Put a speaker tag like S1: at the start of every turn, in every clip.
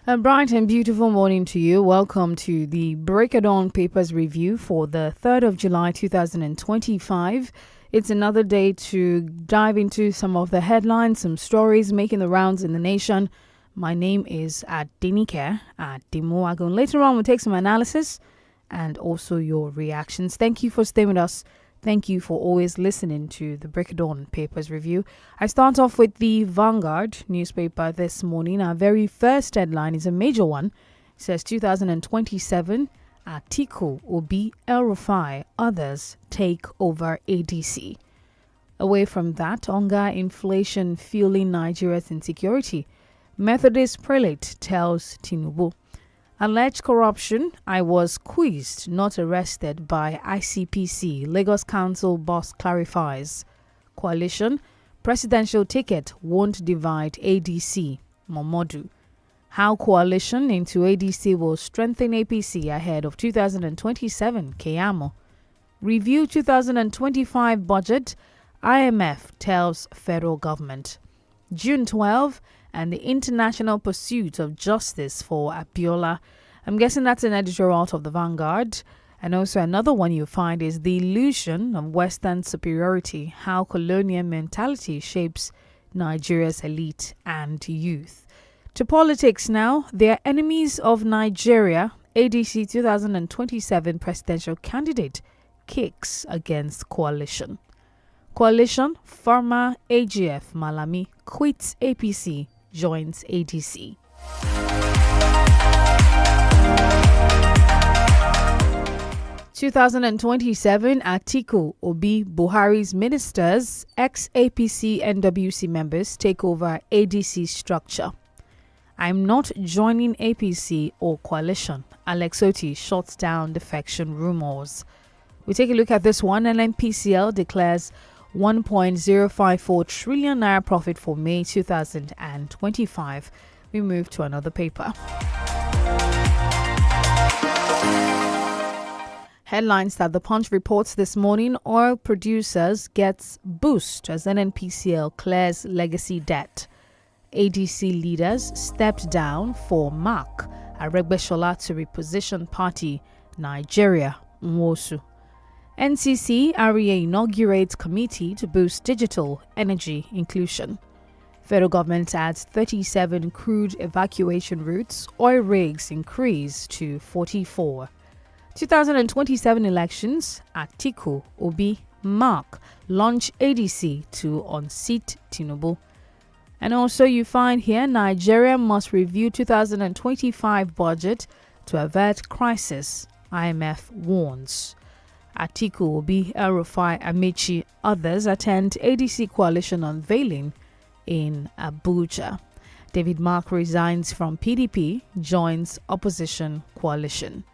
S1: A bright and beautiful morning to you. Welcome to the Break It On Papers Review for the 3rd of July 2025. It's another day to dive into some of the headlines, some stories making the rounds in the nation. My name is DENIKE 𝐃𝐈𝐒𝐂𝐋𝐈𝐒. Later on, we'll take some analysis and also your reactions. Thank you for staying with us. Thank you for always listening to the Break It On Papers Review. I start off with the Vanguard newspaper this morning. Our very first headline is a major one. It says 2027, Atiku, Obi, El-Rufai, others take over ADC. Away from that, hunger, inflation fueling Nigeria's insecurity. Methodist prelate tells Tinubu. Alleged corruption, I was quizzed, not arrested by ICPC. Lagos Council boss clarifies. Coalition, presidential ticket won't divide ADC. Momodu. How coalition into ADC will strengthen APC ahead of 2027. Keyamo. Review 2025 budget. IMF tells federal government. June 12 and the international pursuit of justice for Abiola. I'm guessing that's an editorial out of the Vanguard. And also another one you find is the illusion of Western superiority, how colonial mentality shapes Nigeria's elite and youth. To politics now, they are enemies of Nigeria. ADC 2027 presidential candidate kicks against coalition. Coalition, former AGF Malami quits APC, joins ADC. (2027) Atiku, Obi, Buhari's ministers, ex-APC NWC members take over ADC structure. I'm not joining APC or coalition. Alex Otti shuts down defection rumors. We take a look at this one. NNPCL declares 1.054 trillion naira profit for May 2025. We move to another paper. Headlines that the Punch reports this morning. Oil producers gets boost as NNPCL clears legacy debt. ADC leaders stepped down for Mark Aregbesola to reposition party Nigeria. Nwosu. NCC REA inaugurates committee to boost digital energy inclusion. Federal government adds 37 crude evacuation routes. Oil rigs increase to 44. 2027 elections. Atiku, Obi, Mark launch ADC to unseat Tinubu. And also you find here Nigeria must review 2025 budget to avert crisis. IMF warns. Atiku, Obi, El-Rufai, Amaechi, others attend ADC coalition unveiling in Abuja. David Mark resigns from PDP, joins opposition coalition.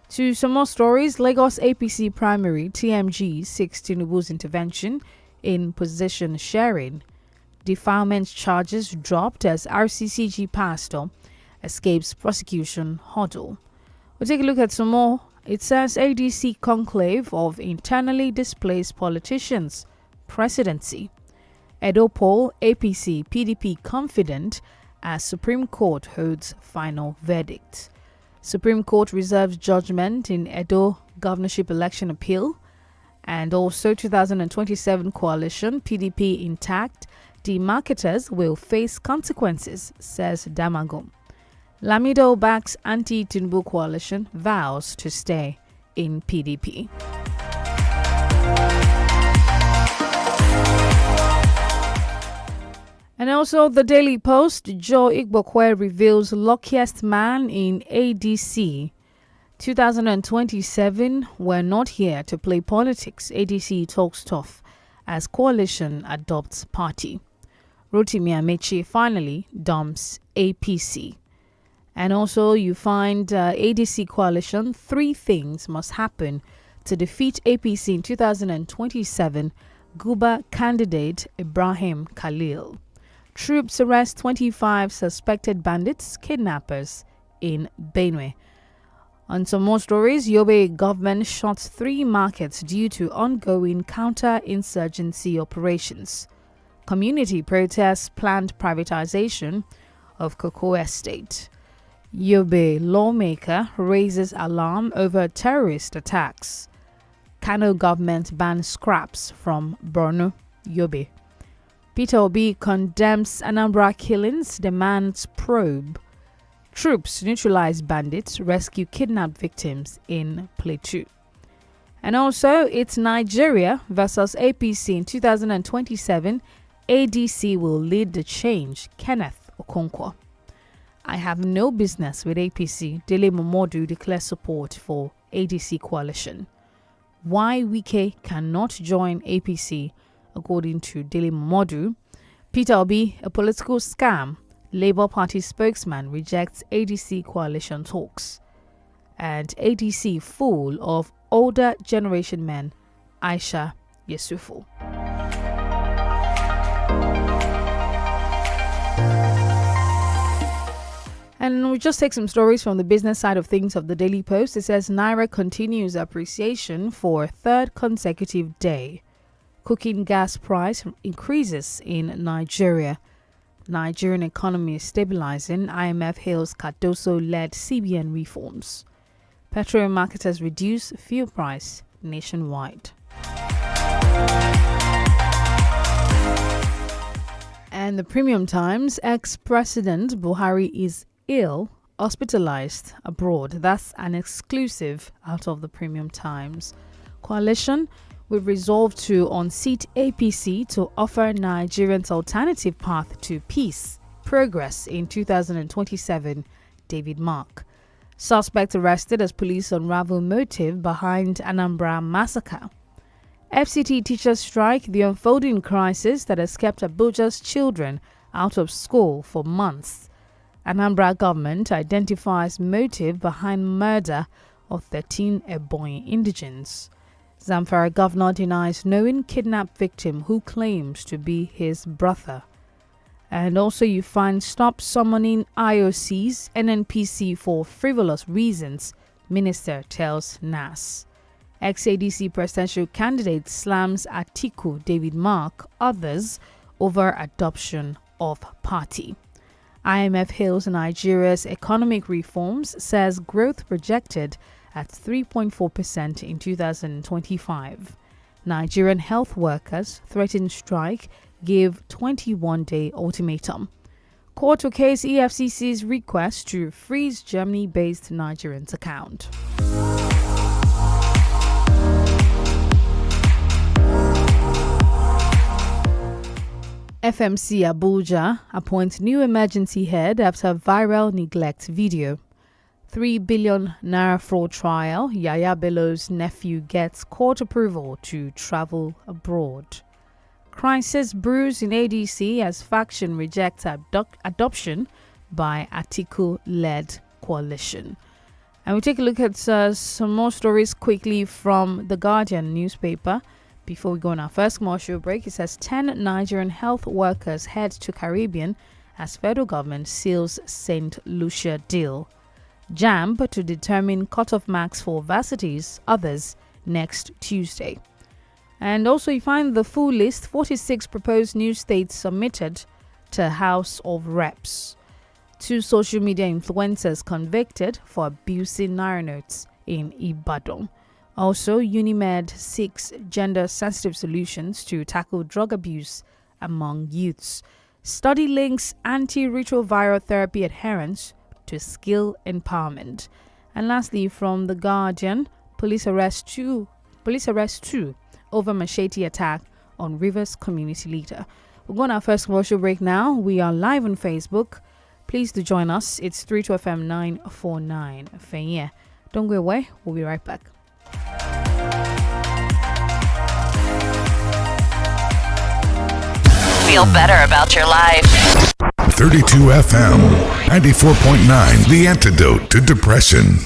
S1: To some more stories, Lagos APC primary TMG seeks Tinubu's intervention in position sharing. Defilement charges dropped as RCCG pastor escapes prosecution hurdle. We'll take a look at some more. It says ADC conclave of internally displaced politicians, presidency. Edo poll, APC, PDP confident as Supreme Court holds final verdict. Supreme Court reserves judgment in Edo governorship election appeal. And also 2027 coalition, PDP intact. Demarketers will face consequences, says Damagum. Lamido backs anti-Tinubu coalition, vows to stay in PDP. And also the Daily Post, 𝐃𝐈𝐒𝐿 reveals luckiest man in ADC. 2027, we're not here to play politics. ADC talks tough as coalition adopts party. Rotimi Amaechi finally dumps APC. And also you find ADC coalition, 3 things must happen to defeat APC in 2027. Guba candidate Ibrahim Khalil. Troops arrest 25 suspected bandits, kidnappers in Benue. On some more stories, Yobe government shuts 3 markets due to ongoing counter-insurgency operations. Community protests planned privatization of Cocoa Estate. Yobe lawmaker raises alarm over terrorist attacks. Kano government bans scraps from Borno, Yobe. Peter Obi condemns Anambra killings, demands probe. Troops neutralize bandits, rescue kidnapped victims in Plateau. And also, it's Nigeria versus APC in 2027. ADC will lead the change, Kenneth Okonkwo. I have no business with APC. Dele Momodu declares support for ADC coalition. �W𝐔𝐒 cannot join APC, according to Dele Momodu. Peter Obi, a political scam. Labour Party spokesman rejects ADC coalition talks. And ADC full of older generation men, Aisha Yesufu. And we just take some stories from the business side of things of the Daily Post. It says Naira continues appreciation for third consecutive day. Cooking gas price increases in Nigeria. Nigerian economy is stabilizing. IMF hails Cardoso-led CBN reforms. Petroleum marketers reduce fuel price nationwide. And the Premium Times, ex-President Buhari is ill, hospitalized abroad. That's an exclusive out of the Premium Times. Coalition will resolve to unseat APC to offer Nigerians alternative path to peace, progress in 2027, David Mark. Suspect arrested as police unravel motive behind Anambra massacre. FCT teachers strike, the unfolding crisis that has kept Abuja's children out of school for months. Anambra government identifies motive behind murder of 13 Ebonyi indigents. Zamfara governor denies knowing kidnapped victim who claims to be his brother. And also you find stop summoning IOCs, NNPC for frivolous reasons, minister tells NAS. Ex-ADC presidential candidate slams Atiku, David Mark, others over adoption of party. IMF hails Nigeria's economic reforms, says growth projected at 3.4% in 2025. Nigerian health workers threaten strike, give 21-day ultimatum. Court okays EFCC's request to freeze Germany-based Nigerians' account. FMC Abuja appoints new emergency head after viral neglect video. 3 billion naira fraud trial. Yaya Bello's nephew gets court approval to travel abroad. Crisis brews in ADC as faction rejects adoption by Atiku-led coalition. And we take a look at some more stories quickly from the Guardian newspaper. Before we go on our first commercial break, it says 10 Nigerian health workers head to Caribbean as federal government seals St. Lucia deal. JAMB to determine cutoff marks for varsities, others next Tuesday. And also you find the full list, 46 proposed new states submitted to House of Reps. 2 social media influencers convicted for abusing Naira notes in Ibadan. Also, Unimed seeks gender-sensitive solutions to tackle drug abuse among youths. Study links antiretroviral therapy adherence to skill empowerment. And lastly, from The Guardian, police arrest two over machete attack on Rivers community leader. We're going to our first commercial break now. We are live on Facebook. Please do join us. It's 32FM 949. Fenya. Don't go away. We'll be right back.
S2: Feel better about your life.
S3: 32 FM 94.9, the antidote to depression.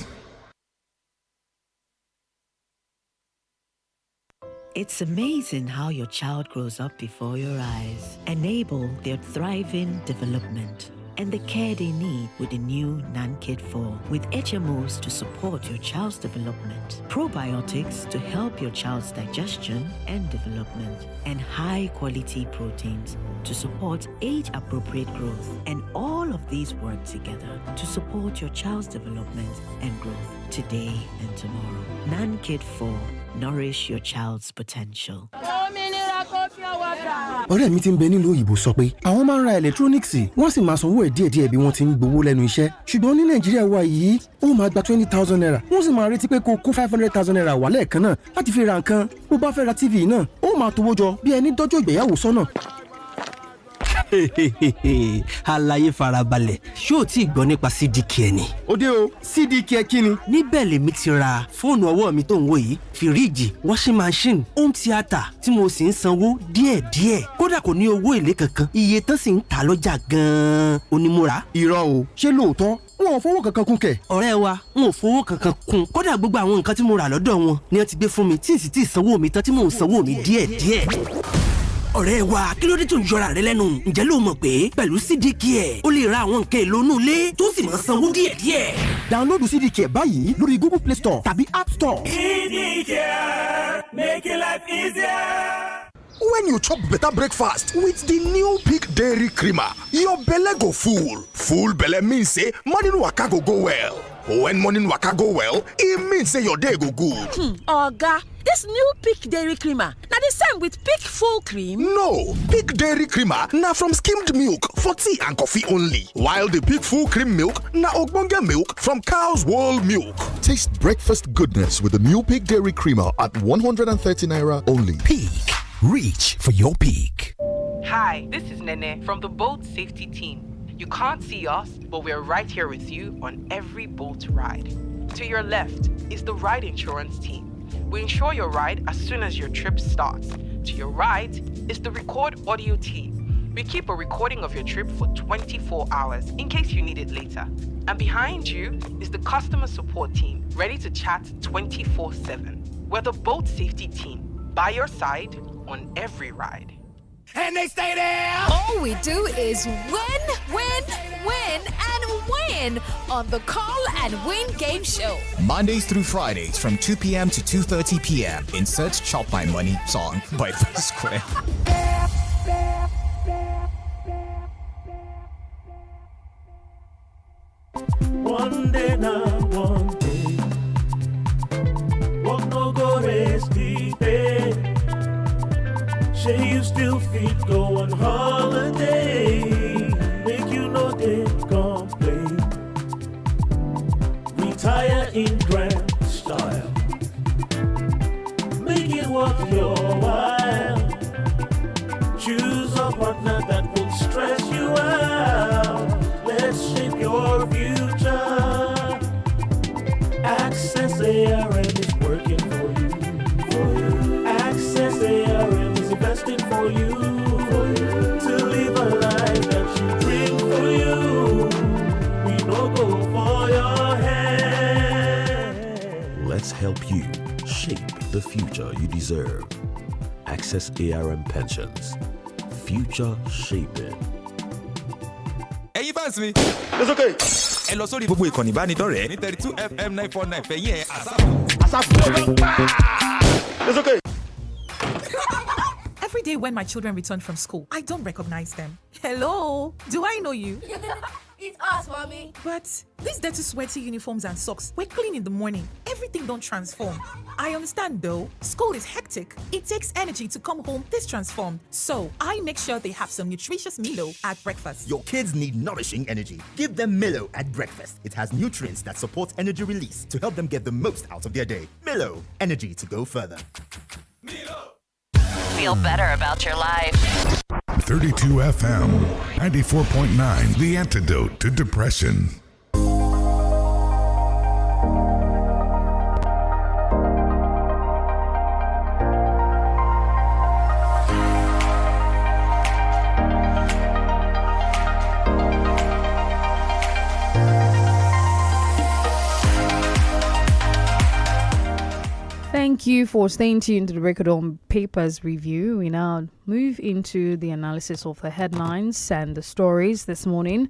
S4: It's amazing how your child grows up before your eyes. Enable their thriving development. and the care they need with the new NAN-KID 4 with HMOs to support your child's development, probiotics to help your child's digestion and development, and high-quality proteins to support age-appropriate growth. And all of these work together to support your child's development and growth today and tomorrow. NAN-KID 4. Nourish your child's potential.
S5: ọ̀rẹ́ mi tí ń bẹ nílùú òyìnbó sọ pé àwọn máa ń ra electronics wọ́n sì máa sanwó ẹ̀ díẹ̀díẹ̀ bí wọ́n ti ń gbowó lẹ́nu iṣẹ́ ṣùgbọ́n ní nàìjíríà wa yìí ó máa gba 20,000 naira wọ́n sì máa retí pé kó kó 500,000 naira wà lẹ́ẹ̀kan náà láti fi ra nǹkan bó bá fẹ́ ra tv náà ó máa tówó jọ bí ẹni dọ́jọ́ ìgbéyàwó sọ́nà.
S6: àlàyé farabalẹ̀ ṣó o tí ì gbọ́ nípa CDK ni.
S5: ó dé o CDK kí ni.
S6: níbẹ̀ lèmi ti ra fóònù ọwọ́ mi tó ń wò yìí fìríìjì washing machine home theatre tí mo sì ń sanwó díẹ̀díẹ̀ kódà kò ní owó èlé kankan iye tán sì ń tà lọ́jà gan-an onímúra.
S5: irọ́ o ṣé lóòótọ́ wọn ò fowó kankan kún kẹ̀.
S6: ọ̀rẹ́ wa n ò fowó kankan kún kódà gbogbo àwọn nǹkan tí mo rà lọ́dọ̀ wọn ni wọ́n ti gbé fún mi tí ì sì tí ì sanwó mi tán tí mò ń sanwó mi díẹ̀díẹ̀. ọ̀rẹ́ wa kí ló dé tó ń yọra rẹ lẹ́nu ǹjẹ́ ló mọ̀ pé pẹ̀lú CDK o lè ra àwọn nǹkan èlò inú ilé tó sì máa sanwó díẹ̀díẹ̀.
S5: download CDK báyìí lórí Google Play Store tàbí App Store.
S7: CDK, making life easier.
S3: When you chop better breakfast with the new Peak Dairy Creamer, your belle go full. Full belle means say morning waka go well. When morning waka go well, it means say your day go good.
S8: Oga, this new Peak Dairy Creamer, now the same with Peak Full Cream?
S3: No, Peak Dairy Creamer na from skimmed milk for tea and coffee only. While the Peak Full Cream milk na ogbonge milk from cow's whole milk.
S9: Taste breakfast goodness with the new Peak Dairy Creamer at 130 naira only.
S10: Peak. Reach for your peak.
S11: Hi, this is Nene from the boat safety team. You can't see us, but we're right here with you on every boat ride. To your left is the ride insurance team. We insure your ride as soon as your trip starts. To your right is the record audio team. We keep a recording of your trip for 24 hours in case you need it later. And behind you is the customer support team, ready to chat 24/7. We're the boat safety team, by your side on every ride.
S7: And they stay there.
S12: All we do is win, win, win, and win on the Call and Win game show.
S10: Mondays through Fridays from 2 p.m. to 2:30 p.m. Insert Chop My Money song by The Square.
S7: One day now, one day. Walk no go rest deep. Say you still fit go on holiday. Make you know they complain. Retire in grand style. Make it worth your while. Choose a partner that will stress you out. Let's shape your future. Access ARM is working for you. Access ARM is investing for you. To live a life that you dream for you. We no go for your hand.
S13: Let's help you shape the future you deserve. Access ARM Pensions. Future shaping.
S14: Hey, you fancy me?
S15: It's okay.
S14: Ẹ lọ sórí gbogbo ìkànnì ìbánidọ́rẹ̀ẹ́ ní 32FM 949 fẹ̀yìn ẹ̀ àsáàpù.
S15: It's okay.
S16: Every day when my children return from school, I don't recognize them. Hello, do I know you?
S12: It's us, mommy.
S16: But these dirty, sweaty uniforms and socks, we're clean in the morning. Everything don't transform. I understand though, school is hectic. It takes energy to come home this transformed. So I make sure they have some nutritious Milo at breakfast.
S17: Your kids need nourishing energy. Give them Milo at breakfast. It has nutrients that support energy release to help them get the most out of their day. Milo, energy to go further.
S2: Feel better about your life.
S3: 32 FM, 94.9, the antidote to depression.
S1: Thank you for staying tuned to the Record on Papers review. We now move into the analysis of the headlines and the stories this morning.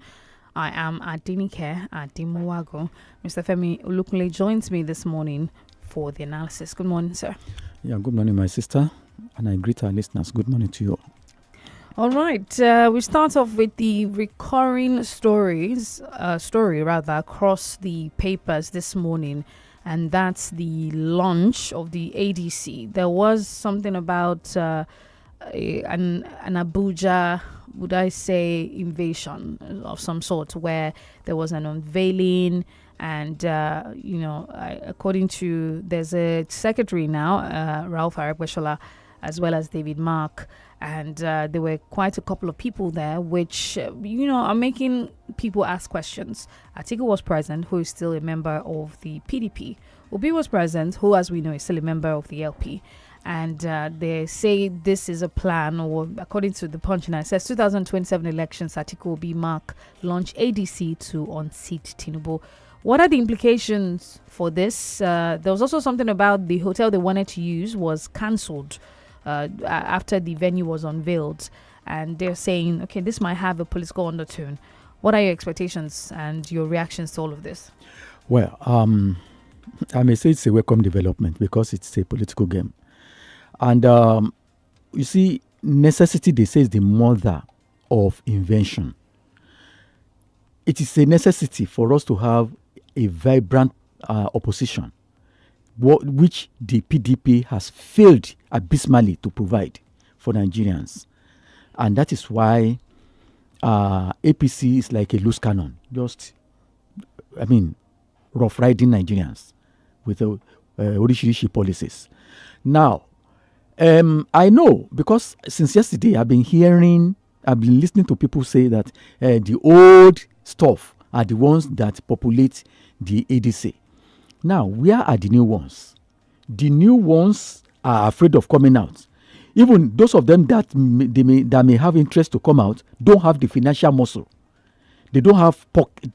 S1: I am DENIKE Adimowago. Mr. Femi Olukunle joins me this morning for the analysis. Good morning, sir.
S15: Yeah, good morning, my sister. And I greet our listeners. Good morning to you.
S1: All right. We start off with the recurring story across the papers this morning. And that's the launch of the ADC. There was something about an Abuja, would I say, invasion of some sort, where there was an unveiling. And, according to, there's a secretary now, Ralph Aregbeshola, as well as David Mark. And there were quite a couple of people there, which, are making people ask questions. Atiku was present, who is still a member of the PDP. Obi was present, who, as we know, is still a member of the LP. And they say this is a plan, or according to the Punch, it says 2027 elections, Atiku Obi Mark launch ADC to unseat Tinubu. What are the implications for this? There was also something about the hotel they wanted to use was cancelled after the venue was unveiled. And they're saying, okay, this might have a political undertone. What are your expectations and your reactions to all of this?
S15: Well, I may say it's a welcome development because it's a political game. And you see, necessity, they say, is the mother of invention. It is a necessity for us to have a vibrant opposition, which the PDP has failed abysmally to provide for Nigerians. And that is why APC is like a loose cannon, rough riding Nigerians with Orishirishi policies. Now, I know, because since yesterday I've been listening to people say that the old stuff are the ones that populate the ADC. Now, where are the new ones? The new ones are afraid of coming out. Even those of them that may have interest to come out don't have the financial muscle. They don't have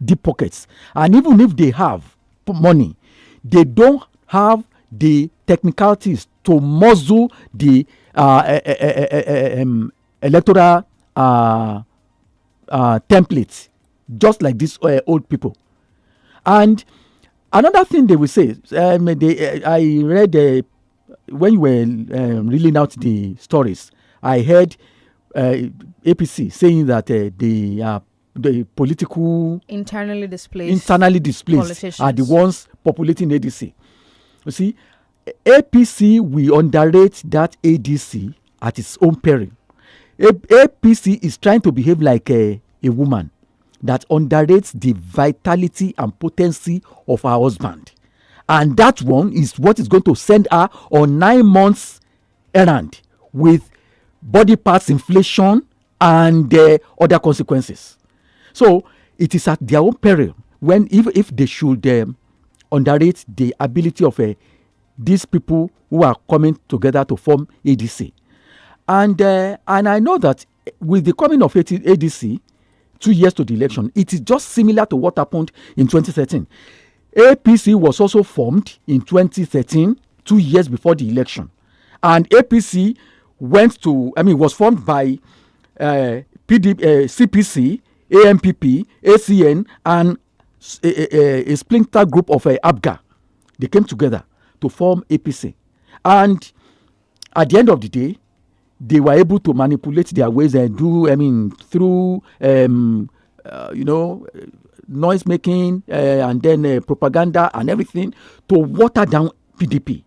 S15: deep pockets. And even if they have money, they don't have the technicalities to muzzle the electoral templates, just like these old people. And another thing they will say, I read when you were reeling out the stories, I heard APC saying that the political
S1: internally displaced
S15: politicians are the ones populating ADC. You see, APC will underrate that ADC at its own peril. APC is trying to behave like a woman that underrates the vitality and potency of her husband. And that one is what is going to send her on 9 months errand with body parts inflation and other consequences. So it is at their own peril if they should underrate the ability of these people who are coming together to form ADC. And I know that with the coming of ADC, 2 years to the election, it is just similar to what happened in 2013. APC was also formed in 2013, 2 years before the election. And APC was formed by CPC, AMPP, ACN, and a splinter group of ABGA. They came together to form APC. And at the end of the day, they were able to manipulate their ways and through noise making and then propaganda and everything to water down PDP.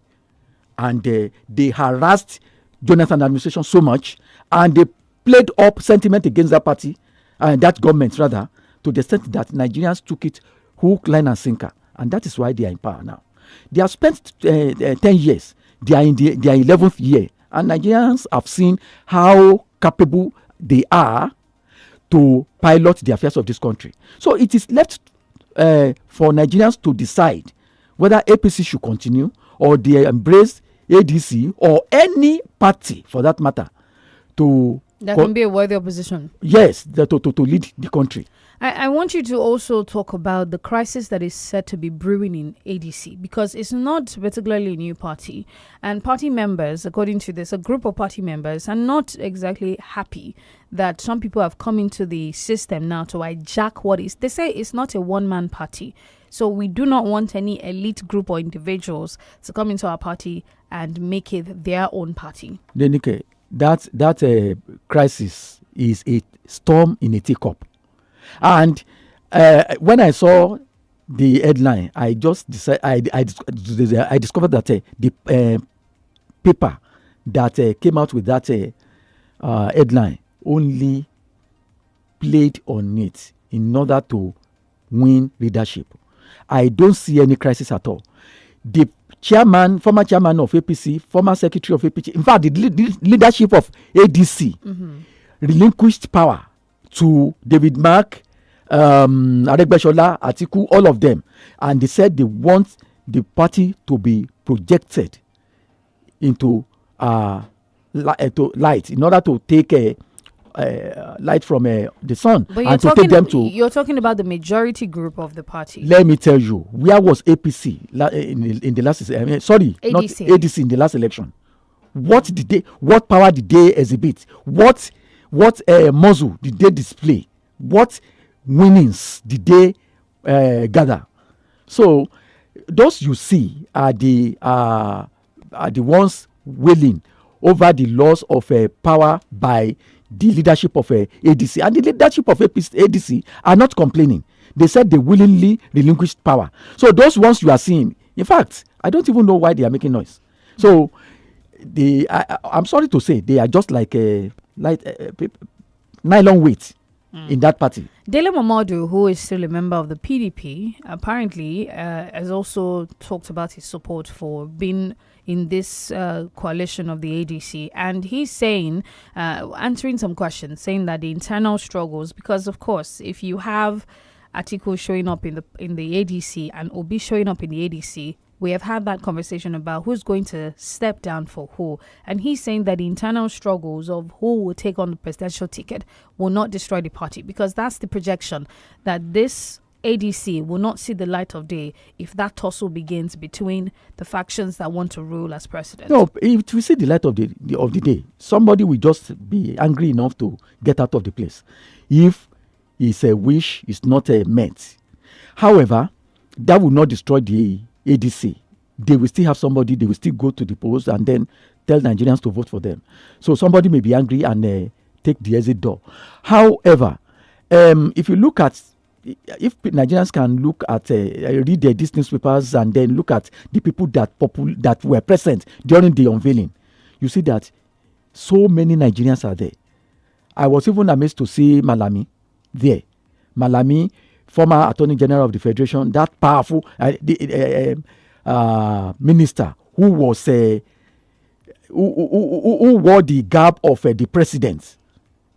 S15: And they harassed Jonathan administration so much, and they played up sentiment against that party and that government rather, to the extent that Nigerians took it hook, line and sinker. And that is why they are in power now. They have spent 10 years. They are in their 11th year. And Nigerians have seen how capable they are to pilot the affairs of this country. So it is left for Nigerians to decide whether APC should continue or they embrace ADC or any party, for that matter,
S1: that can be a worthy opposition.
S15: Yes, to lead the country.
S1: I want you to also talk about the crisis that is said to be brewing in ADC, because it's not particularly a new party. And party members, according to this, a group of party members are not exactly happy that some people have come into the system now to hijack what is. They say it's not a one-man party. So we do not want any elite group or individuals to come into our party and make it their own party.
S15: DENIKE, that crisis is a storm in a teacup. And when I saw the headline, I just decided I discovered that the paper that came out with that headline only played on it in order to win readership. I don't see any crisis at all. The former chairman of APC, former secretary of APC, in fact, the leadership of ADC relinquished power to David Mark, Aregbesola, Atiku, all of them. And they said they want the party to be projected into light in order to take light from the sun,
S1: but
S15: and to take them to.
S1: You're talking about the majority group of the party.
S15: Let me tell you, where was APC in the last? Sorry,
S1: ADC.
S15: Not ADC in the last election. What power did they exhibit? What muscle did they display? What winnings did they gather? So those you see are the ones willing over the loss of power by the leadership of ADC, and the leadership of ADC are not complaining. They said they willingly relinquished power. So those ones you are seeing, in fact, I don't even know why they are making noise. So I'm sorry to say, they are just like nylon weight in that party.
S1: Dele Momodu, who is still a member of the PDP, apparently has also talked about his support for being in this coalition of the ADC, and he's saying, answering some questions, saying that the internal struggles, because of course, if you have Atiku showing up in the ADC and Obi showing up in the ADC, we have had that conversation about who's going to step down for who. And he's saying that the internal struggles of who will take on the presidential ticket will not destroy the party, because that's the projection, that this ADC will not see the light of day if that tussle begins between the factions that want to rule as president.
S15: No, if we see the light of the day, somebody will just be angry enough to get out of the place if his wish is not met. However, that will not destroy the ADC. They will still have somebody, they will still go to the polls and then tell Nigerians to vote for them. So somebody may be angry and take the exit door. However, if you look at, if Nigerians can look at, read these newspapers and then look at the people that were present during the unveiling, you see that so many Nigerians are there. I was even amazed to see Malami there. Malami, former Attorney General of the Federation, that powerful minister who was who wore the garb of the president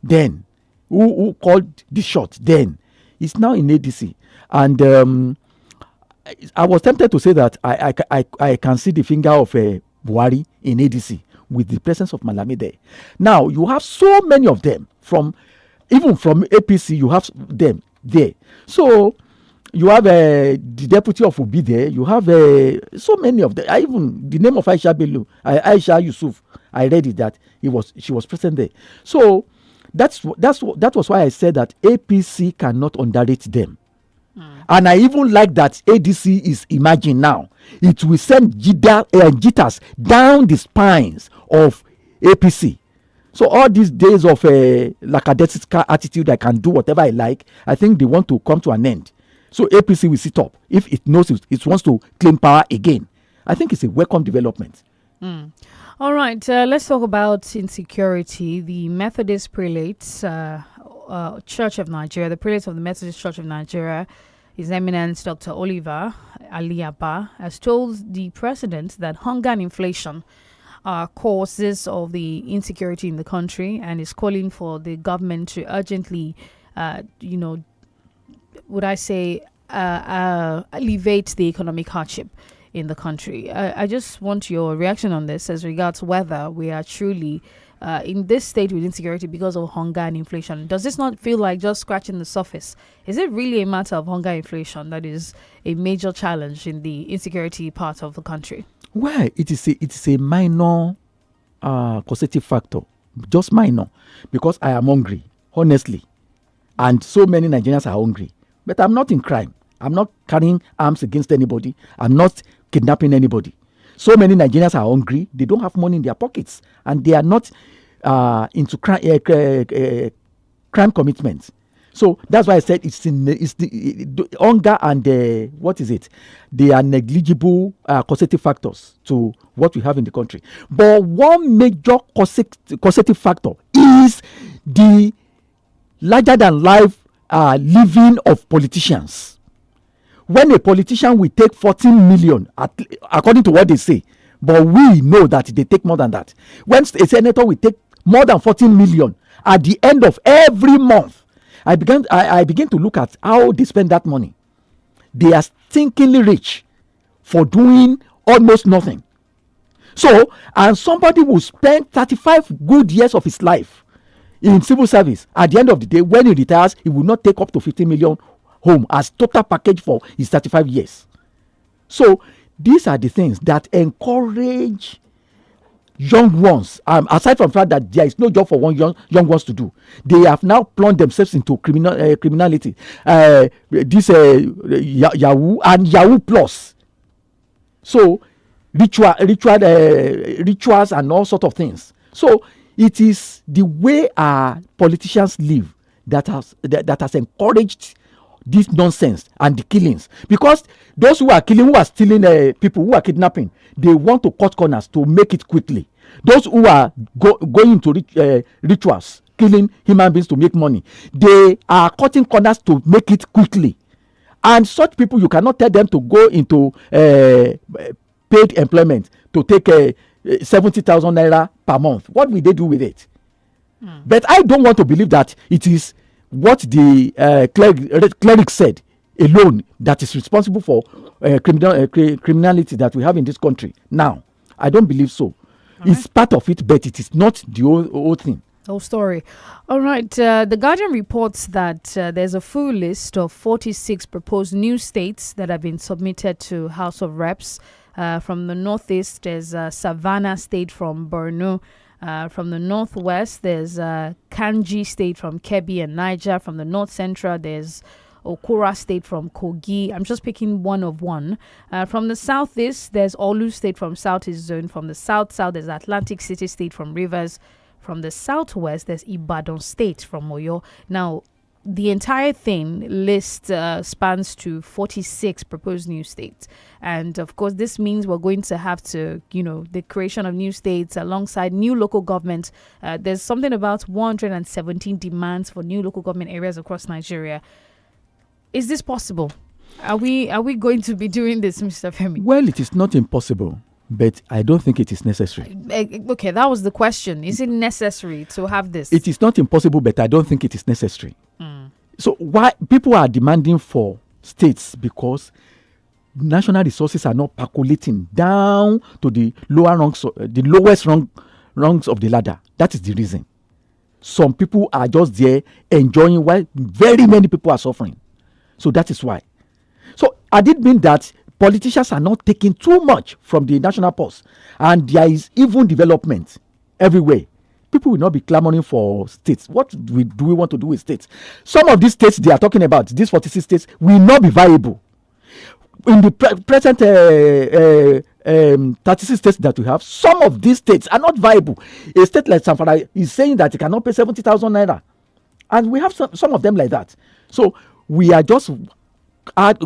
S15: then, who called the shot then, is now in ADC. And I was tempted to say that I can see the finger of Buhari in ADC with the presence of Malami there. Now, you have so many of them, even from APC, you have them there. So you have the deputy of Obi there. You have so many of them. Even the name of Aisha Yusuf, I read it that she was present there. So that was why I said that APC cannot underrate them. And I even like that ADC is emerging now. It will send jitters down the spines of APC. So all these days of lackadaisical attitude, I can do whatever I like, I think they want to come to an end. So APC will sit up if it knows it wants to claim power again. I think it's a welcome development.
S1: All right, let's talk about insecurity. The Methodist Prelates Church of Nigeria, the Prelates of the Methodist Church of Nigeria, His Eminence Dr. Oliver Aliaba, has told the president that hunger and inflation are causes of the insecurity in the country, and is calling for the government to urgently, alleviate the economic hardship in the country. I just want your reaction on this as regards whether we are truly in this state with insecurity because of hunger and inflation. Does this not feel like just scratching the surface? Is it really a matter of hunger and inflation that is a major challenge in the insecurity part of the country?
S15: Well, it is a minor causative factor, just minor, because I am hungry, honestly, and so many Nigerians are hungry. But I'm not in crime. I'm not carrying arms against anybody. I'm not kidnapping anybody. So many Nigerians are hungry. They don't have money in their pockets, and they are not into crime commitments. So that's why I said it's the hunger and what is it? They are negligible causative factors to what we have in the country. But one major causative factor is the larger than life living of politicians. When a politician will take 14 million, according to what they say, but we know that they take more than that. When a senator will take more than 14 million at the end of every month, I begin to look at how they spend that money. They are stinkingly rich for doing almost nothing. So, and somebody will spend 35 good years of his life in civil service. At the end of the day, when he retires, he will not take up to 15 million home as total package for his 35 years. So these are the things that encourage young ones, aside from the fact that there is no job for young ones to do. They have now plunged themselves into criminality, Yahoo and Yahoo plus. So rituals and all sorts of things. So it is the way our politicians live that has encouraged this nonsense and the killings, because those who are killing, who are stealing people, who are kidnapping, they want to cut corners to make it quickly. Those who are going into rituals, killing human beings to make money, they are cutting corners to make it quickly. And such people, you cannot tell them to go into paid employment to take 70,000 naira per month. What will they do with it? But I don't want to believe that it is what the cleric said alone that is responsible for criminality that we have in this country now. I don't believe so. It's part of it, but it is not the whole thing.
S1: Whole story. All right. The Guardian reports that there's a full list of 46 proposed new states that have been submitted to House of Reps. From the Northeast, there's Savannah State from Borno. From the Northwest, there's Kanji State from Kebbi and Niger. From the North Central, there's Okura State from Kogi. I'm just picking one of one. From the Southeast, there's Olu State from Southeast Zone. From the South, there's Atlantic City State from Rivers. From the Southwest, there's Ibadan State from Oyo. Now, the entire thing list spans to 46 proposed new states. And of course, this means we're going to have to, the creation of new states alongside new local government. There's something about 117 demands for new local government areas across Nigeria. Is this possible? Are we going to be doing this, Mr. Femi?
S15: Well, it is not impossible, but I don't think it is necessary.
S1: Okay, that was the question. Is it necessary to have this?
S15: It is not impossible, but I don't think it is necessary. So why people are demanding for states? Because national resources are not percolating down to the lower rungs, the lowest rungs of the ladder. That is the reason. Some people are just there enjoying while very many people are suffering. So that is why. So I did mean that politicians are not taking too much from the national purse, and there is even development everywhere. People will not be clamoring for states. What do we want to do with states? Some of these states they are talking about, these 46 states, will not be viable. In the present 36 states that we have, some of these states are not viable. A state like Zamfara is saying that it cannot pay 70,000 naira. And we have some of them like that. So we are going to add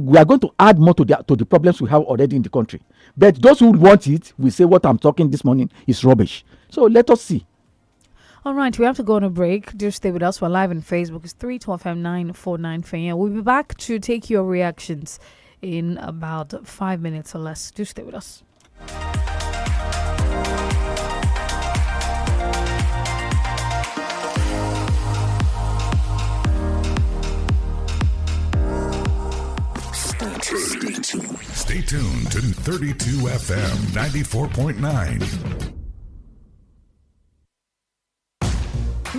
S15: more to the problems we have already in the country. But those who want it will say what I'm talking this morning is rubbish. So let us see.
S1: All right, we have to go on a break. Do stay with us. We're live on Facebook. It's 312M949 FM. We'll be back to take your reactions in about 5 minutes or less. Do stay with us.
S18: Stay tuned to 32 FM 94.9.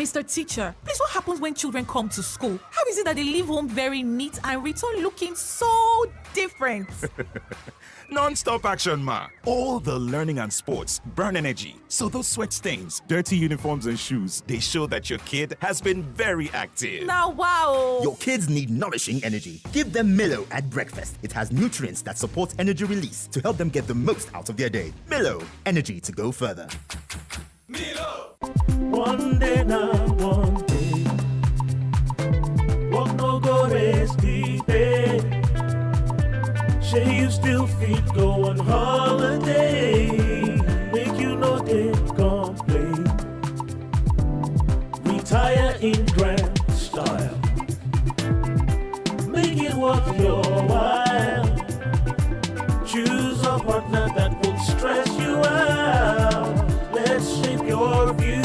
S16: Mr. Teacher, please, what happens when children come to school? How is it that they leave home very neat and return looking so different?
S14: Non-stop action, ma. All the learning and sports burn energy. So those sweat stains, dirty uniforms and shoes, they show that your kid has been very active.
S16: Now, wow.
S17: Your kids need nourishing energy. Give them Milo at breakfast. It has nutrients that support energy release to help them get the most out of their day. Milo, energy to go further.
S7: Milo. One day now, one day. Walk no go rest deep. Say you still fit go on holiday. Make you know they complain. Retire in grand style. Make it worth your while. Choose a partner that won't stress you out. Let's shape your future.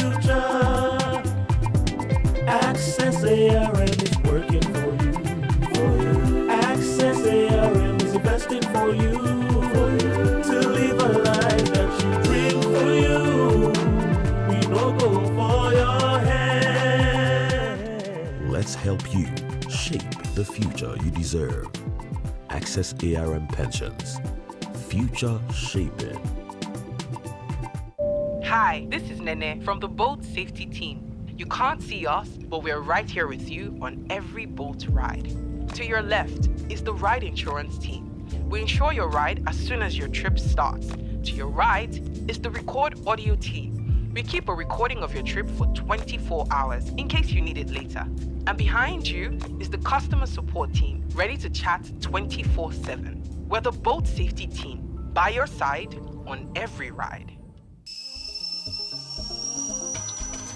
S7: Access ARM is working for you. Access ARM is investing for you. To live a life that you dream for you. We don't go for your head.
S13: Let's help you shape the future you deserve. Access ARM Pensions. Future shaping.
S11: Hi, this is Nene from the boat safety team. You can't see us, but we're right here with you on every boat ride. To your left is the ride insurance team. We insure your ride as soon as your trip starts. To your right is the record audio team. We keep a recording of your trip for 24 hours in case you need it later. And behind you is the customer support team, ready to chat 24/7. We're the boat safety team, by your side on every ride.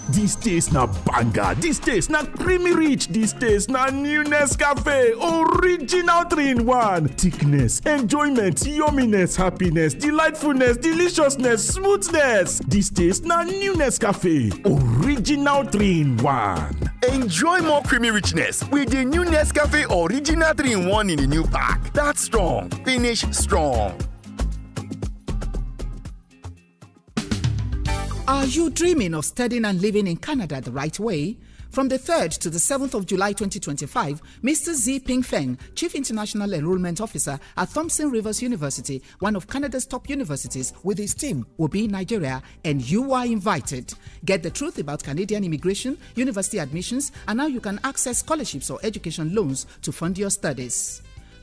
S3: This taste na banger, this taste na creamy rich, this taste na new Nescafe, original 3-in-1. Thickness, enjoyment, yumminess, happiness, delightfulness, deliciousness, smoothness. This taste na new Nescafe, original 3-in-1.
S9: Enjoy more creamy richness with the new Nescafe Original 3-in-1 in the new pack. That's strong, finish strong.
S19: Are you dreaming of studying and living in Canada the right way? From the 3rd to the 7th of July 2025, Mr. Zi-Ping Feng, Chief International Enrollment Officer at Thompson Rivers University, one of Canada's top universities, with his team will be in Nigeria, and you are invited. Get the truth about Canadian immigration, university admissions, and how you can access scholarships or education loans to fund your studies.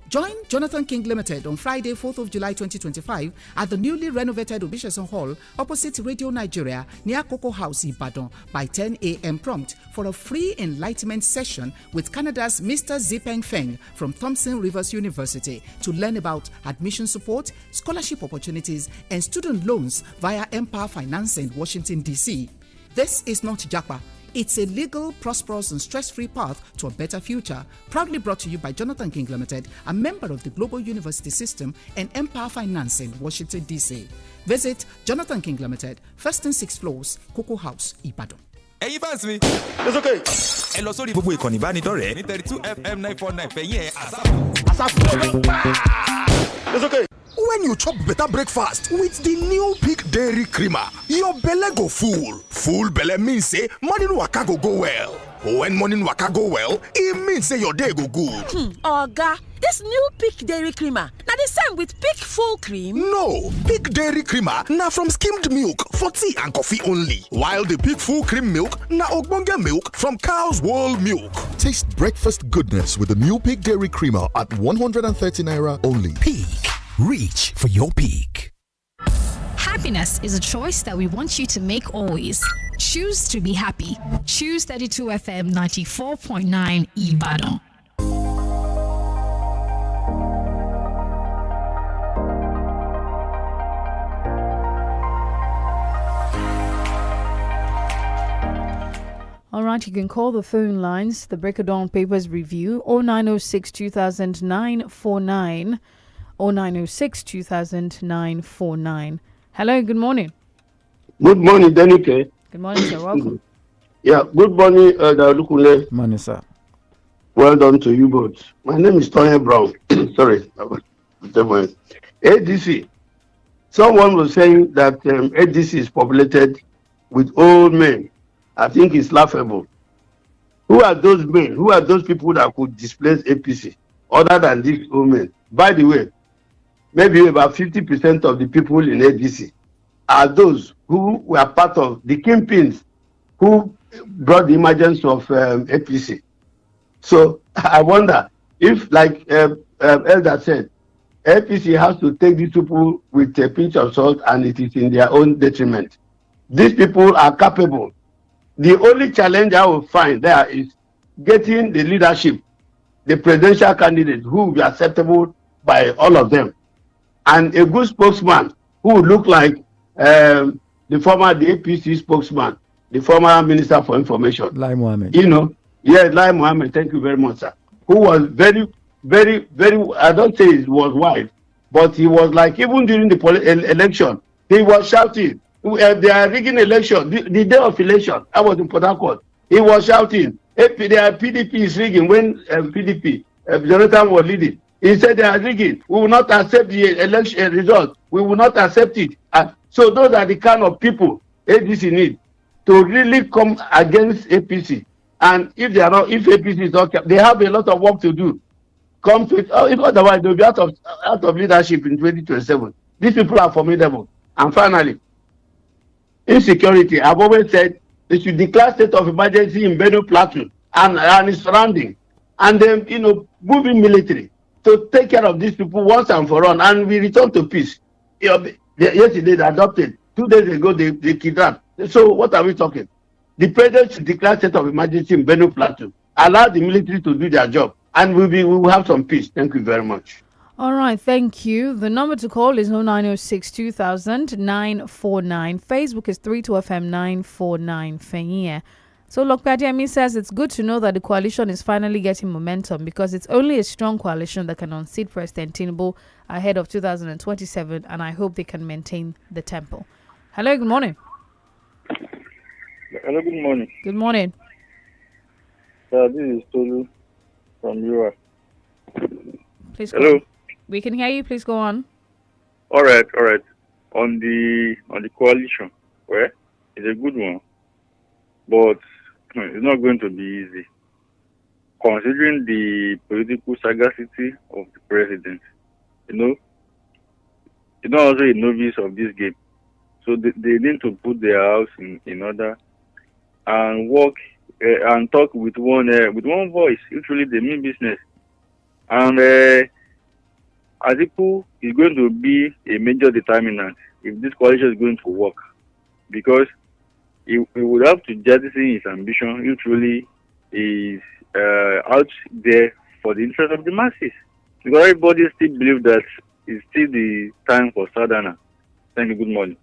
S19: Join Jonathan King Limited on Friday, 4th of July 2025 at the newly renovated Obisheson Hall opposite Radio Nigeria near Cocoa House, Ibadan by 10 a.m. prompt for a free enlightenment session with Canada's Mr. Zi-Ping Feng from Thompson Rivers University to learn about admission support, scholarship opportunities, and student loans via Empower Financing, Washington, D.C. This is not Japa. It's a legal, prosperous, and stress-free path to a better future. Proudly brought to you by Jonathan King Limited, a member of the Global University System, and Empower Financing, Washington, D.C. Visit Jonathan King Limited, 1st and 6th floors, Cocoa House, Ibadan.
S14: Ẹ̀yin fans mi. It's okay. Ẹ lọ sórí gbogbo ìkànnì ìbánidọ́rẹ̀ẹ́ ní 32FM 949 fẹ̀yìn ẹ̀ àsápù.
S3: It's okay. When you chop better breakfast with the new Peak Dairy Creamer, your belle go full. Full belle means say morning waka go well. When morning waka go well, it means say your day go good.
S8: Oga, this new Peak Dairy Creamer, now the same with Peak Full Cream?
S3: No, Peak Dairy Creamer na from skimmed milk for tea and coffee only. While the Peak Full Cream milk na ogbonge milk from cow's whole milk.
S9: Taste breakfast goodness with the new Peak Dairy Creamer at 130 Naira only.
S10: Peak. Reach for your peak.
S12: Happiness is a choice that we want you to make always. Choose to be happy. Choose 32FM 94.9 Ibadan.
S1: All right, you can call the phone lines. The Break of Dawn Papers Review 0906 2009 49 0906 2009 49. Hello, good morning.
S20: Good morning, DENIKE.
S1: Good morning, sir. Welcome.
S20: Yeah, good morning, Lukunle.
S15: Morning, sir.
S20: Well done to you both. My name is Tony Brown. Sorry. ADC. Someone was saying that ADC is populated with old men. I think it's laughable. Who are those men? Who are those people that could displace APC other than these women? By the way, maybe about 50% of the people in APC are those who were part of the kingpins who brought the emergence of APC. So I wonder if, like Elder said, APC has to take these people with a pinch of salt, and it is in their own detriment. These people are capable. The only challenge I will find there is getting the leadership, the presidential candidate who will be acceptable by all of them, and a good spokesman who would look like the APC spokesman, the former Minister for Information.
S15: Lai Mohammed.
S20: Lai Mohammed, thank you very much, sir. Who was very, very, very, I don't say he was wise, but he was like, even during the election, he was shouting, they are rigging election. The day of election, I was in Port Harcourt. He was shouting, PDP is rigging when PDP, Jonathan was leading. He said they are rigging. We will not accept the election result. We will not accept it. So those are the kind of people APC need to really come against APC. And if APC is not, they have a lot of work to do. If otherwise they'll be out of leadership in 2027. These people are formidable. And finally, insecurity. I've always said they should declare state of emergency in Benue Plateau and its surrounding, and then move in military to take care of these people once and for all, and we return to peace. Yesterday they adopted. 2 days ago they kidnapped. So what are we talking? The president should declare state of emergency in Benue Plateau, allow the military to do their job, and we will have some peace. Thank you very much.
S1: All right, thank you. The number to call is 0906 2000 949. Facebook is 32FM 949 Fenye. So Lokpadiami says it's good to know that the coalition is finally getting momentum, because it's only a strong coalition that can unseat President Tinubu ahead of 2027, and I hope they can maintain the tempo. Hello, good morning.
S21: Hello, good morning.
S1: Good morning.
S21: This is Tolu from Ura.
S1: Please
S21: hello.
S1: Go. We can hear you. Please go on.
S21: All right. On the coalition, well, it's a good one, but it's not going to be easy, considering the political sagacity of the president. He's not also a novice of this game, so they need to put their house in order and work and talk with one voice. Usually, they mean business, and Atiku is going to be a major determinant if this coalition is going to work, because he would have to jettison his ambition. Usually is out there for the interest of the masses, because everybody still believes that it's still the time for Sadhana. Thank you. Good morning.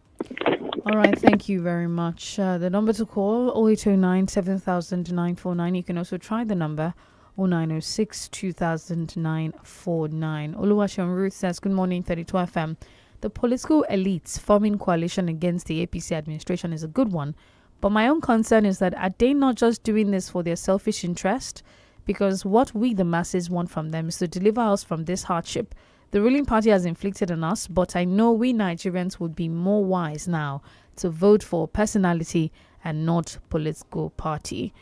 S1: All right, thank you very much. The number to call 0809 7000 949. You can also try the number 0906 2000 949. Oluwaseun Ruth says, good morning, 32 FM. The political elites forming coalition against the APC administration is a good one, but my own concern is that are they not just doing this for their selfish interest? Because what we, the masses, want from them is to deliver us from this hardship the ruling party has inflicted on us, but I know we Nigerians would be more wise now to vote for personality and not political party.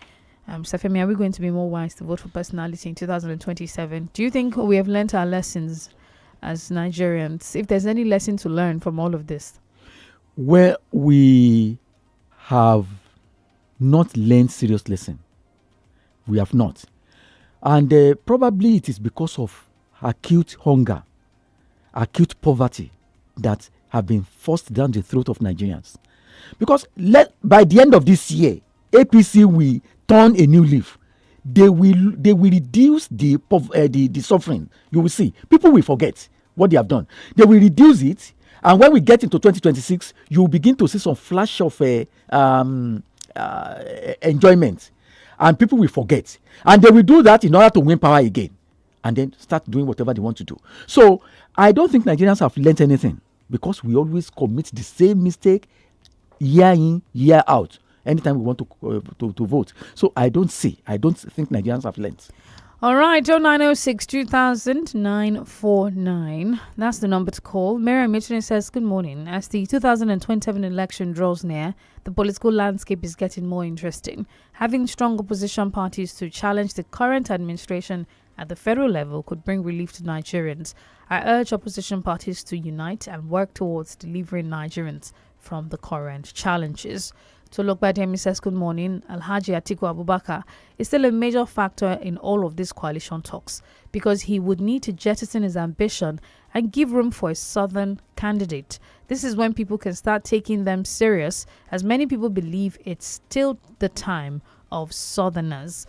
S1: Safemi, are we going to be more wise to vote for personality in 2027? Do you think we have learnt our lessons as Nigerians? If there's any lesson to learn from all of this?
S15: Well, we have not learned serious lesson. We have not. And probably it is because of acute hunger, acute poverty that have been forced down the throat of Nigerians. Because by the end of this year, APC will turn a new leaf. They will reduce the suffering. You will see. People will forget what they have done. They will reduce it, and when we get into 2026, you will begin to see some flash of enjoyment, and people will forget. And they will do that in order to win power again, and then start doing whatever they want to do. So I don't think Nigerians have learnt anything, because we always commit the same mistake year in, year out, anytime we want to vote. So I don't think Nigerians have learnt.
S1: All right, 0906 2000 949. That's the number to call. Mary Mitchell says, good morning. As the 2027 election draws near, the political landscape is getting more interesting. Having strong opposition parties to challenge the current administration at the federal level could bring relief to Nigerians. I urge opposition parties to unite and work towards delivering Nigerians from the current challenges. To look back, Demi says, good morning. Alhaji Atiku Abubakar is still a major factor in all of these coalition talks because he would need to jettison his ambition and give room for a southern candidate. This is when people can start taking them serious, as many people believe it's still the time of southerners.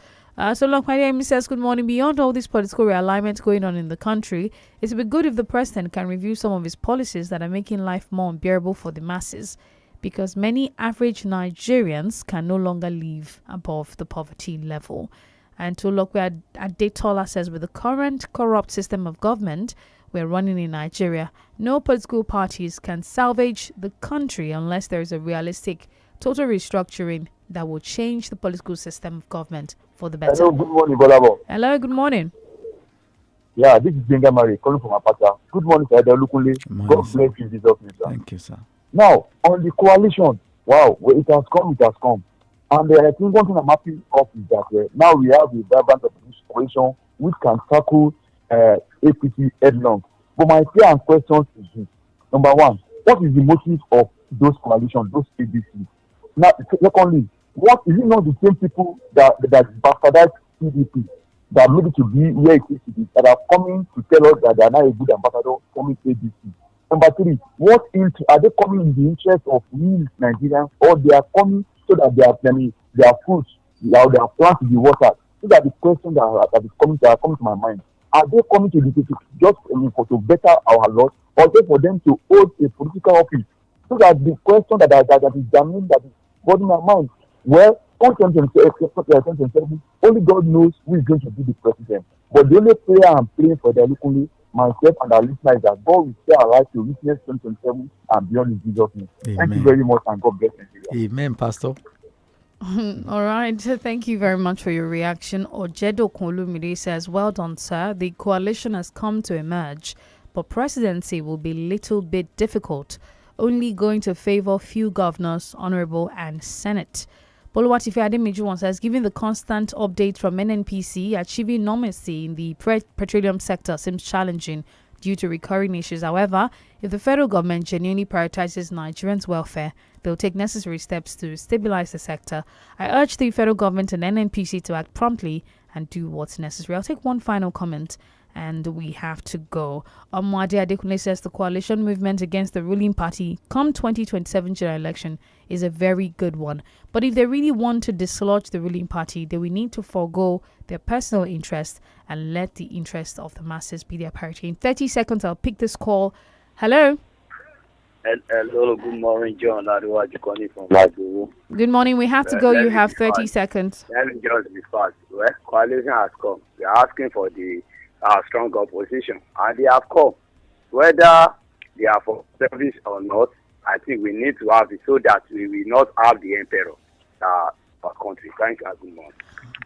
S1: So look, my Demi says, good morning. Beyond all this political realignment going on in the country, it would be good if the president can review some of his policies that are making life more unbearable for the masses, because many average Nigerians can no longer live above the poverty level. And to look where Adetola says, with the current corrupt system of government we're running in Nigeria, no political parties can salvage the country unless there is a realistic total restructuring that will change the political system of government for the better.
S4: Hello, good morning, Bolabo.
S1: Hello, good morning.
S4: Yeah, this is Benga Mari calling from Apata. Good morning, sir. God bless you, Jesus, sir.
S15: Thank you, sir.
S4: Now, on the coalition, wow, well, it has come. And I think one thing I'm happy of is that now we have a vibrant coalition which can tackle APC headlong. But my fear and questions is this. Number one, what is the motive of those coalitions, those ADC? Now, secondly, what is it not the same people that bastardize PDP that made it to be where it is today, that are coming to tell us that they are not a good ambassador coming ADC? Number three, are they coming in the interest of real Nigerians, or they are coming so that their fruits, their plants will be watered? These are the questions that is coming to my mind. Are they coming to just to better our lot, or just for them to hold a political office? So that the question that is damning, that is bothering my mind. Well, 2027, only God knows who is going to be the president. But the only prayer I'm praying for the locally, myself and our listeners, that God will stay alive to witness 2027 and beyond in Jesus' name. Amen. Thank you very much, and God bless you.
S15: Amen, Pastor.
S1: All right. Thank you very much for your reaction. Ojedo Kolumide says, well done, sir. The coalition has come to emerge, but presidency will be a little bit difficult, only going to favor few governors, honorable, and Senate. Boluwatife Ademiju says, given the constant updates from NNPC, achieving normalcy in the petroleum sector seems challenging due to recurring issues. However, if the federal government genuinely prioritizes Nigerians' welfare, they'll take necessary steps to stabilize the sector. I urge the federal government and NNPC to act promptly and do what's necessary. I'll take one final comment and we have to go. Omwade Adekunle says the coalition movement against the ruling party come 2027 general election is a very good one. But if they really want to dislodge the ruling party, they will need to forego their personal interest and let the interest of the masses be their priority. In 30 seconds, I'll pick this call. Hello.
S22: Hello, good morning, John. From
S1: good morning. We have to go. You have 30 seconds.
S22: Let me just be fast. Well, coalition has come. We are asking for the strong opposition, and they have come. Whether they are for service or not, I think we need to have it so that we will not have the emperor our country. Thank you, good morning.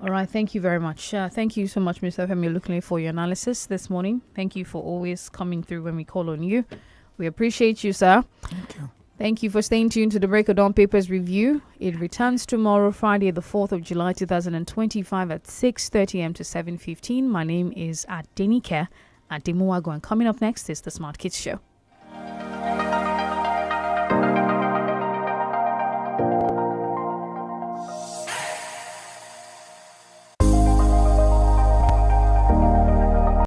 S1: All right, thank you very much. Thank you so much, Mr. Femi Olukule, for your analysis this morning. Thank you for always coming through when we call on you. We appreciate you, sir.
S15: Thank you.
S1: Thank you for staying tuned to the Break of Dawn Papers Review. It returns tomorrow, Friday, the 4th of July, 2025 at 6:30 a.m. to 7:15. My name is DENIKE Ademuwago, and coming up next is the Smart Kids Show.